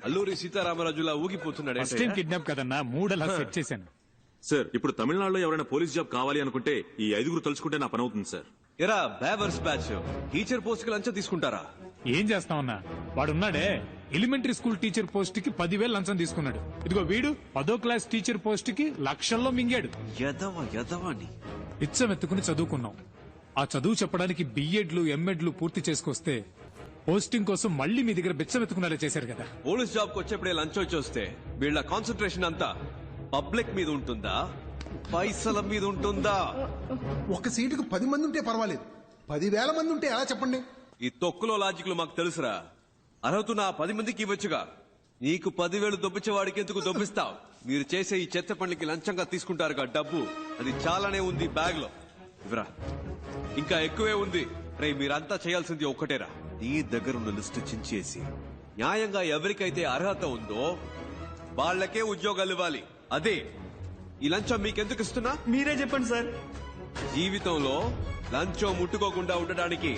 Alluri సీతారామరాజులా ఊగిపోతున్నాడు. Kidnap కదన్నా, మూడలా set చేశాను. Sir ఇప్పుడు తమిళనాడులో ఎవరైనా పోలీస్ జాబ్ కావాలి అనుకుంటే ఈ 5 తలుచుకుంటే నా పని అవుతుంది సార్. ఎరా బేవర్స్ బ్యాచ్, టీచర్ పోస్ట్ కి లంచం తీసుకుంటారా? ఏం చేస్తామన్నా, వాడున్నాడే ఎలిమెంటరీ స్కూల్ టీచర్ పోస్ట్ కి 10,000 లంచం తీసుకున్నాడు. ఇదిగో వీడు 10వ క్లాస్ టీచర్ పోస్ట్ కి లక్షల్లో మింగాడు. యదవని ఇచ్చమెత్తుకుని చదువుకున్నాం. ఆ చదువు చెప్పడానికి బిఎడ్లు ఎంఎడ్లు పూర్తి చేసుకొస్తే పోస్టింగ్ కోసం మళ్ళీ మీ దగ్గర బిచ్చమెత్తుకునేలా చేశారు కదా. పోలీస్ జాబ్ కు వచ్చేప్పుడే లంచం వచ్చేస్తే వీళ్ళ కాన్సన్ట్రేషన్ అంతా పబ్లిక్ మీద ఉంటుందా, పైసల మీద ఉంటుందా? ఒక సీటుకు 10 మంది ఉంటే పర్వాలేదు, 10,000 మంది ఉంటే ఎలా చెప్పండి? ఈ తొక్కులో లాజిక్లు మాకు తెలుసురా. అర్హత నా 10 మందికి ఇవ్వచ్చుగా. నీకు 10,000 దొబ్బించేవాడికి ఎందుకు దొబ్బిస్తావు? మీరు చేసే ఈ చెత్త పనులకి లంచంగా తీసుకుంటారుగా డబ్బు, అది చాలానే ఉంది బ్యాగ్ లో. ఇవ్వరా, ఇంకా ఎక్కువే ఉంది. రే మీరంతా చేయాల్సింది ఒక్కటేరా, నీ దగ్గరున్న లిస్టు చించేసి న్యాయంగా ఎవరికైతే అర్హత ఉందో వాళ్లకే ఉద్యోగాలు ఇవ్వాలి. అదే ఈ లంచం మీకెందుకు ఇస్తున్నా? మీరే చెప్పండి సార్. జీవితంలో లంచం ముట్టుకోకుండా ఉండడానికి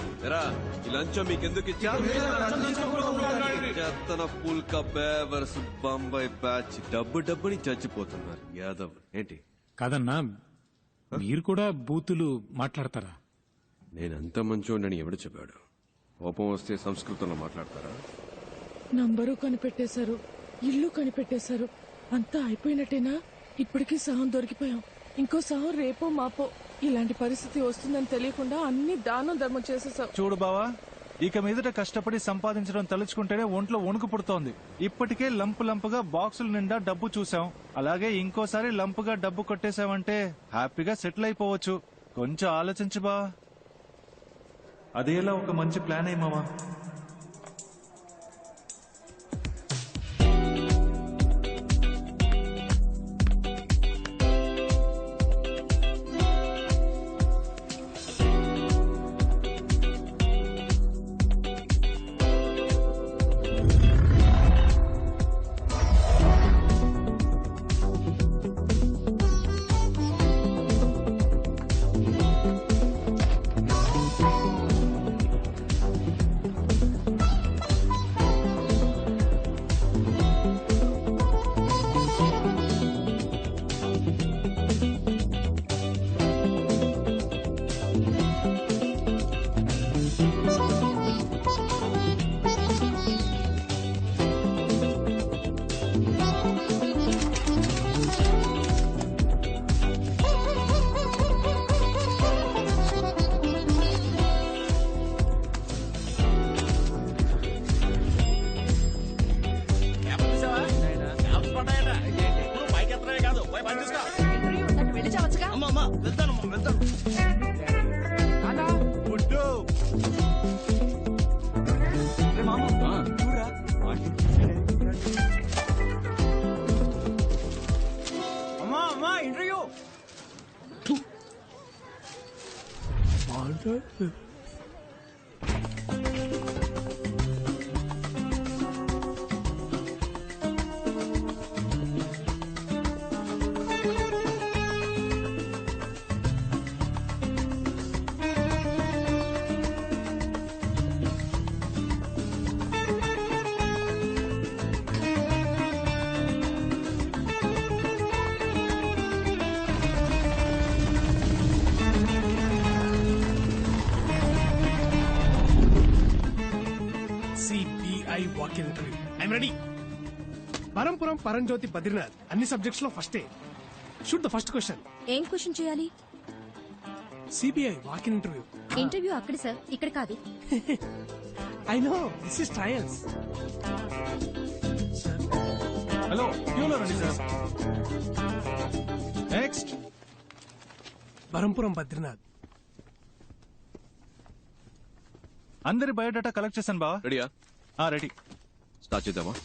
ఈ లంచం మీకెందుకు ఇచ్చా? పుల్క బేవర్స్ బొంబాయి బ్యాచ్ డబ్బుని చచ్చిపోతున్నారు యాదవ్. ఏంటి కాదన్నా, మీరు కూడా బూతులు మాట్లాడతారా? నేనంత మంచోడని ఎవడు చెప్పాడు? కోపం వస్తే సంస్కృతంలో మాట్లాడతారా? నంబరు కనిపెట్టేశారు, ఇల్లు కనిపెట్టేశారు, అంతా అయిపోయినట్టేనా? ఇప్పటికీ సహం దొరికిపోయాం, ఇంకో సహం రేపో మాపో. ఇలాంటి పరిస్థితి వస్తుందని తెలియకుండా అన్ని దానం ధర్మం చేసేసాం. చూడు బావా, ఇక మీదట కష్టపడి సంపాదించడం తలుచుకుంటేనే ఒంట్లో వణుకు పుడుతోంది. ఇప్పటికే లంపుగా బాక్సుల నిండా డబ్బు చూసాం, అలాగే ఇంకోసారి లంపుగా డబ్బు కొట్టేశామంటే హ్యాపీగా సెటిల్ అయిపోవచ్చు. కొంచెం ఆలోచించు బా. అదేలా ఒక మంచి ప్లాన్ అయ్యమావా. పరంపురం పరంజ్యోతి బద్రీనాథ్ అన్ని సబ్జెక్ట్స్ లో ఫస్టే. Shoot the first question. ఏం క్వశ్చన్ చేయాలి? CBI walk in interview. Interview అక్కడ సార్, ఇక్కడ కాదు. I know, this is trials. Hello, క్యూలో రండి సార్. నెక్స్ట్. పరంపురం బద్రీనాథ్. అందరి బయోడేటా కలెక్ట్ చేశాను బావా. రెడీయా? రెడీ. స్టార్ట్ చేద్దామా?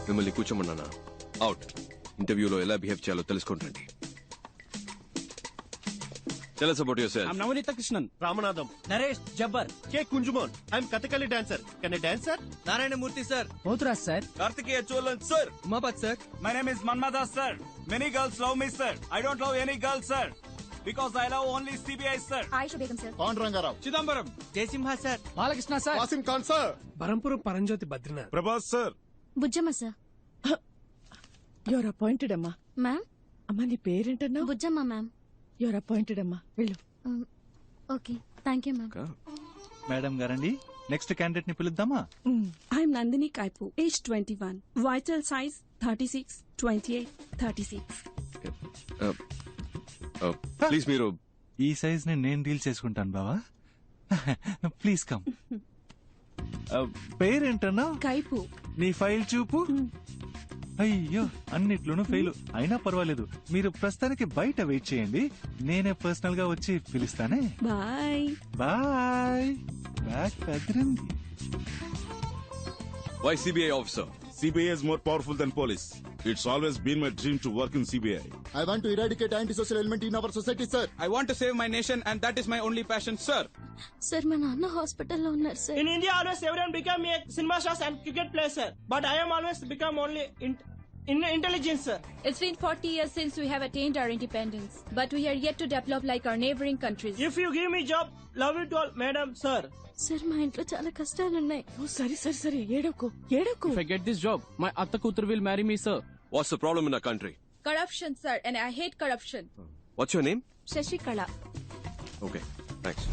మిమ్మల్ని కూర్చోమన్నానా? అవుట్. ఇంటర్వ్యూలో ఎలా బిహేవ్ చేయాలో తెలుసుకుంటండి. Tell us about yourself. I'm Navanita Krishnan. Ramanadam. Naresh Jabbar. K. Kunjumon. I'm Kathakali dancer. Can I dance, sir? Narayana Murthy, sir. Mothras, sir. Kartikeya Cholan, sir. Umapat, sir. My name is Manmada, sir. Many girls love me, sir. I don't love any girl, sir. because I love only CBI, sir. Ayusha Begum sir. Pandu Rangarao, Chidambaram. Jaisimha, sir. Balakrishna sir. Wasim Khan sir, Barampuram Paramjyothi Badrinath. Prabhas sir. Bujjamma sir. Your appointed అమ్మా. Ma'am. అమ్మా నీ పేరేంటన్నా? Bujjamma ma'am. Your appointed అమ్మా, వెళ్ళు. Okay, thank you ma'am. Madam గారండి, next candidate ని పిలుద్దామా? I'm Nandini Kaipu, age 21. Vital size 36, 28, 36. Please మీరు ఈ సైజ్ ని నేను డీల్ చేసుకుంటాను బావా. Please come. పేరేంటన్నా? Kaipu. నీ ఫైల్ చూపు. అయ్యో, అన్నిట్లోనూ ఫెయిల్. అయినా పర్వాలేదు, మీరు ప్రస్తుతానికి బయట వెయిట్ చేయండి, నేనే పర్సనల్ గా వచ్చి పిలుస్తానే. Bye. బాయ్. బ్యాక్ కదిరింది. Why CBI officer? CBI is more powerful than police. It's always been my dream to work in CBI. I want to eradicate antisocial element in our society, sir. I want to save my nation and that is my only passion, sir. Sir మా నాన్న హాస్పిటల్లో ఉన్నారు sir. In India, always everyone become a cinema stars and cricket player, sir. But I am always become only in intelligence, sir. It's been 40 years since we have attained our independence, but we are yet to develop like our neighboring countries. If you give me job, love it all, madam, sir. Sir మా ఇంట్లో చాలా కష్టాలున్నాయి. సరే సరే సరే, ఏడవకు ఏడవకు. If I get this job, my atta kutur will marry me, sir. What's the problem in our country? Corruption, sir, and I hate corruption. What's your name? Shashikala. Okay, thanks.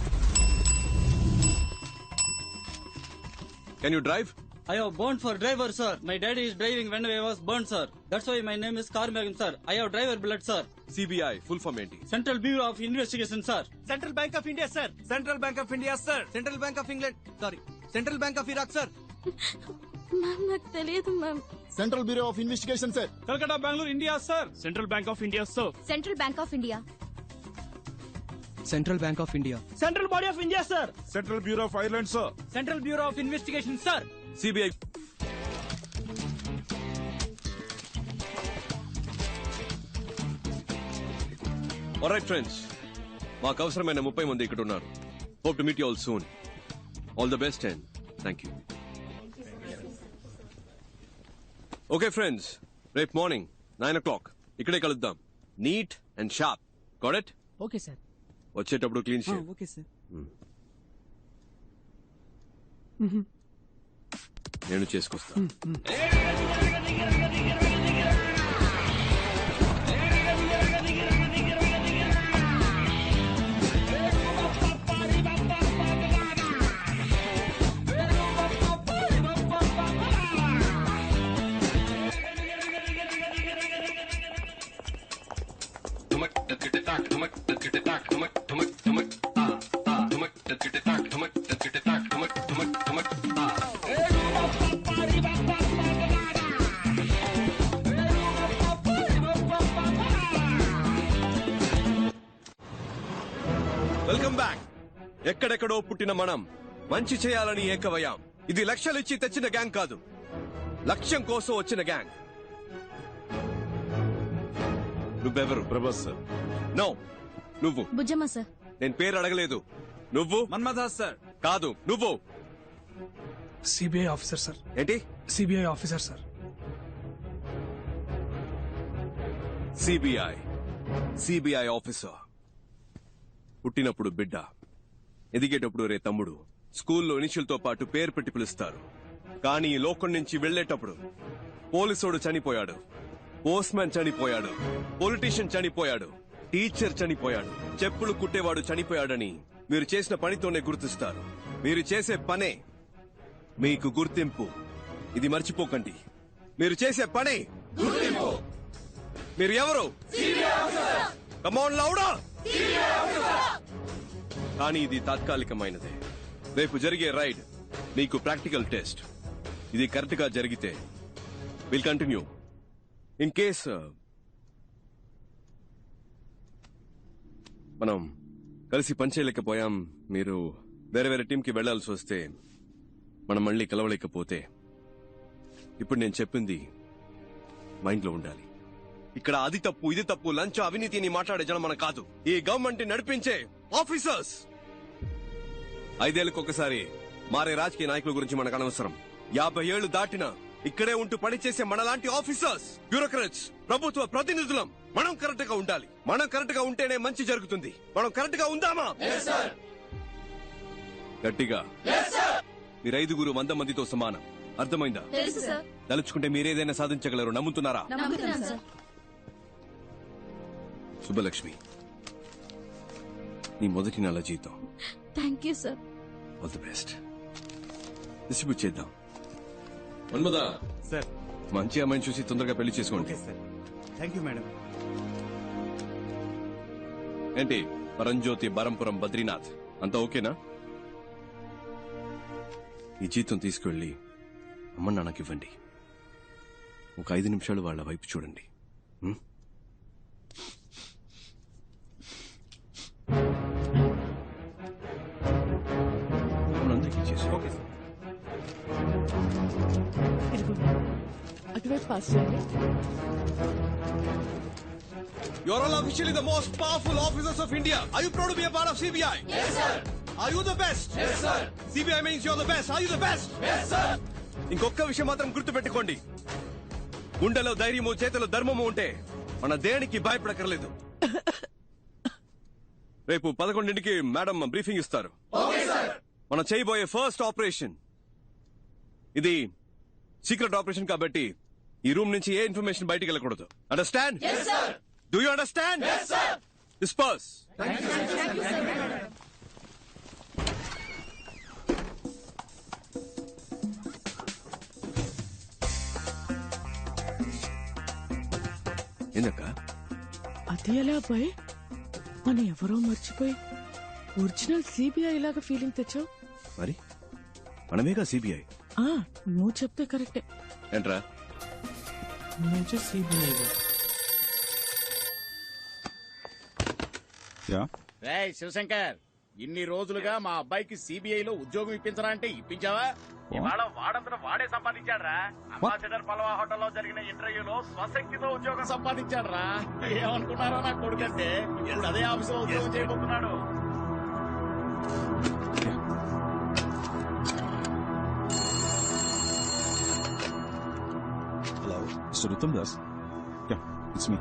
Can you drive? I have burned for driver, sir. My daddy is driving when I was burned, sir. That's why my name is Karmagam, sir. I have driver blood, sir. CBI full form ఏంటి? Central Bureau of Investigation, sir. Central Bank of India, sir. Central Bank of India, sir. Central Bank of England. Sorry. Central Bank of Iraq, sir. Ma'am నాకు తెలియదు ma'am. Central Bureau of Investigation, sir. Calcutta, Bangalore, India, sir. Central Bank of India, sir. Central bank of India. Central Bank of India. Central Body of India, sir. Central Bureau of Ireland, sir. Central Bureau of Investigation, sir. CBI. Alright friends, మాకు అవసరమైన 30 మంది ఇక్కడ ఉన్నారు. Hope to meet you all soon. All the best and thank you. Okay friends, రేపు morning 9 o'clock ఇక్కడే కలుద్దాం. Neat and sharp. Got it? Okay, sir. వచ్చేటప్పుడు clean shave. Okay, sir. నేను చేసుకొస్తా. Welcome back. ఎక్కడెక్కడో పుట్టిన మనం మంచి చేయాలని ఏకవయ్యాం. ఇది లక్షలిచ్చి తెచ్చిన గ్యాంగ్ కాదు, లక్ష్యం కోసం వచ్చిన గ్యాంగ్. నువ్వెవరు? ప్రభాస్ సార్. నో, నువ్వు. బుజ్జమ్మ సార్. నేను పేరు అడగలేదు. నువ్వు? మన్మథాస్, sir. కాదు, నువ్వు. CBI officer sir. ఏంటి? CBI officer sir. CBI officer. పుట్టినప్పుడు బిడ్డ, ఎదిగేటప్పుడు రే తమ్ముడు, స్కూల్లో ఇనిషియల్తో పాటు పేరు పెట్టి పిలుస్తారు. కానీ ఈ లోకం నుంచి వెళ్లేటప్పుడు పోలీసోడు చనిపోయాడు, పోస్ట్ మ్యాన్ చనిపోయాడు, పొలిటీషియన్ చనిపోయాడు, టీచర్ చనిపోయాడు, చెప్పులు కుట్టేవాడు చనిపోయాడని మీరు చేసిన పనితోనే గుర్తిస్తారు. మీరు చేసే పనే మీకు గుర్తింపు. ఇది మర్చిపోకండి. మీరు చేసే పనే గుర్తింపు. మీరు ఎవరు? కమ్ ఆన్ లౌడా. కానీ ఇది తాత్కాలికమైనదే. రేపు జరిగే రైడ్ మీకు ప్రాక్టికల్ టెస్ట్. ఇది కరెక్ట్ గా జరిగితే విల్ కంటిన్యూ. ఇన్ కేస్ మనం కలిసి పనిచేయలేకపోయాం, మీరు వేరే వేరే టీంకి వెళ్లాల్సి వస్తే, మనం మళ్ళీ కలవలేకపోతే, ఇప్పుడు నేను చెప్పింది మైండ్లో ఉండాలి. ఇక్కడ అది తప్పు, ఇది తప్పు, లంచం, అవినీతిని మాట్లాడే జనం మనం కాదు. ఈ గవర్నమెంట్ నడిపించే ఆఫీసర్స్. 5 ఏళ్లకు ఒకసారి మారే రాజకీయ నాయకుల గురించి మనకు అనవసరం. 50 ఏళ్లు దాటిన ఇక్కడే ఉంటూ పనిచేసే మనలాంటి ఆఫీసర్స్, బ్యూరోక్రాట్స్, ప్రభుత్వ ప్రతినిధులం మనం కరెక్ట్ గా ఉండాలి. మనం కరెక్ట్ గా ఉంటేనే మంచి జరుగుతుంది. మనం కరెక్ట్ గా ఉందామా? గట్టిగా. మీరు 5 100 మందితో సమానం. అర్థమైందా? తెలుసు సార్. తలుచుకుంటే మీరేదైనా సాధించగలరు. నమ్ముతున్నారా? నమ్ముతున్నాను సార్. శుభలక్ష్మి, నీ మొదటి నెల జీతం. Thank you sir. All the best. Distribute చేద్దాం. మన్మదా సార్. మంచి అమ్మాయిని చూసి తొందరగా పెళ్లి చేసుకోండి. Thank you madam. ఏంటి పరంజ్యోతి, బరంపురం, బద్రీనాథ్ అంతా ఓకేనా? ఈ జీతం తీసుకువెళ్ళి అమ్మ నాన్నకి ఇవ్వండి. ఒక 5 నిమిషాలు వాళ్ళ వైపు చూడండి. ఉం? అందరికీ ఇచ్చేసి. అటువైపు పాస్ చేయండి. You are all officially the most powerful officers of India. Are you proud to be a part of CBI? Yes, sir. Are you the best? Yes, sir. CBI means you're the best. Are you the best? Yes, sir. ఇంకొక విషయం మాత్రం గుర్తుపెట్టుకోండి. గుండెలో ధైర్యము, చేతిలో ధర్మము ఉంటే మన దేనికి భయపడకర్లేదు. రేపు 11ంటికి మేడం బ్రీఫింగ్ ఇస్తారు. మనం చేయబోయే ఫస్ట్ ఆపరేషన్ ఇది సీక్రెట్ ఆపరేషన్ కాబట్టి ఈ రూమ్ నుంచి ఏ ఇన్ఫర్మేషన్ బయటికి వెళ్ళకూడదు. Understand? Do you understand? Disperse. ఏందక్క? అది ఎలా అబ్బాయి? మనం ఎవరో మర్చిపోయి ఒరిజినల్ సిబిఐ లాగా ఫీలింగ్ తెచ్చావు. మరి మనమేగా సిబిఐ. నువ్వు చెప్తే కరెక్టే. ఏంట్రా? శివశంకర్, ఇన్ని రోజులుగా మా అబ్బాయికి సిబిఐలో ఉద్యోగం ఇప్పించరా అంటే ఇప్పించావా? ఇవాళ వాడంతట వాడే సంపాదించాడ్రా. అంబాసిడర్ పలవా హోటల్లో జరిగిన ఇంటర్వ్యూలో స్వశక్తితో ఉద్యోగం సంపాదించాడ్రా. ఏమనుకున్నారో నా కొడుకంటే ఇప్పుడు అదే ఆఫీసులో ఉద్యోగం చేయబోతున్నాడు. Hello, Mr. Uttam Das. Yeah, it's me.